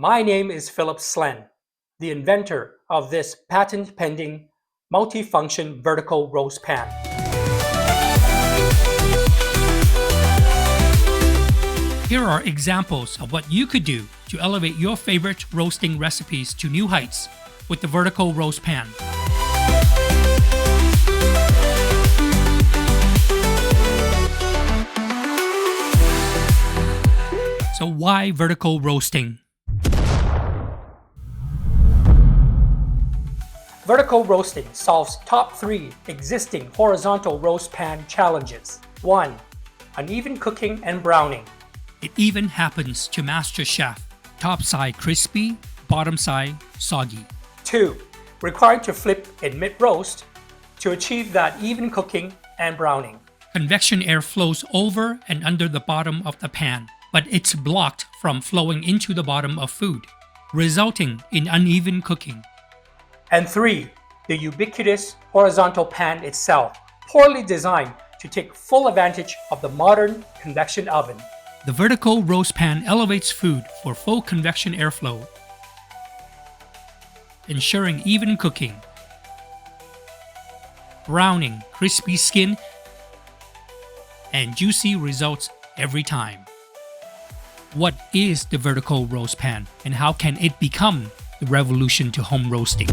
My name is Philip Slen, the inventor of this patent-pending multi-function vertical roast pan. Here are examples of what you could do to elevate your favorite roasting recipes to new heights with the vertical roast pan. So why vertical roasting? Vertical roasting solves top 3 existing horizontal roast pan challenges. 1. Uneven cooking and browning. It even happens to Master Chef. Top side crispy, bottom side soggy. 2. Required to flip in mid-roast to achieve that even cooking and browning. Convection air flows over and under the bottom of the pan, but it's blocked from flowing into the bottom of food, resulting in uneven cooking. And 3. The ubiquitous horizontal pan itself, poorly designed to take full advantage of the modern convection oven. The vertical roast pan elevates food for full convection airflow, ensuring even cooking, browning, crispy skin, and juicy results every time. What is the vertical roast pan, and how can it become the revolution to home roasting?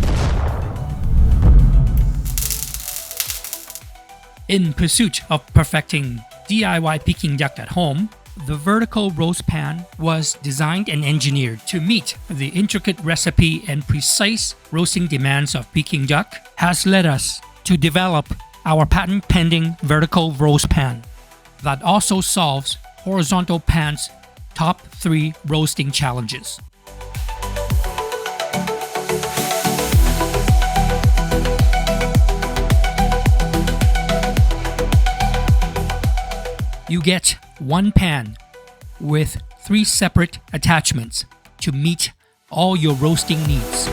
In pursuit of perfecting DIY Peking duck at home, the vertical roast pan was designed and engineered to meet the intricate recipe and precise roasting demands of Peking duck, has led us to develop our patent-pending vertical roast pan that also solves horizontal pan's top 3 roasting challenges. You get one pan with 3 separate attachments to meet all your roasting needs.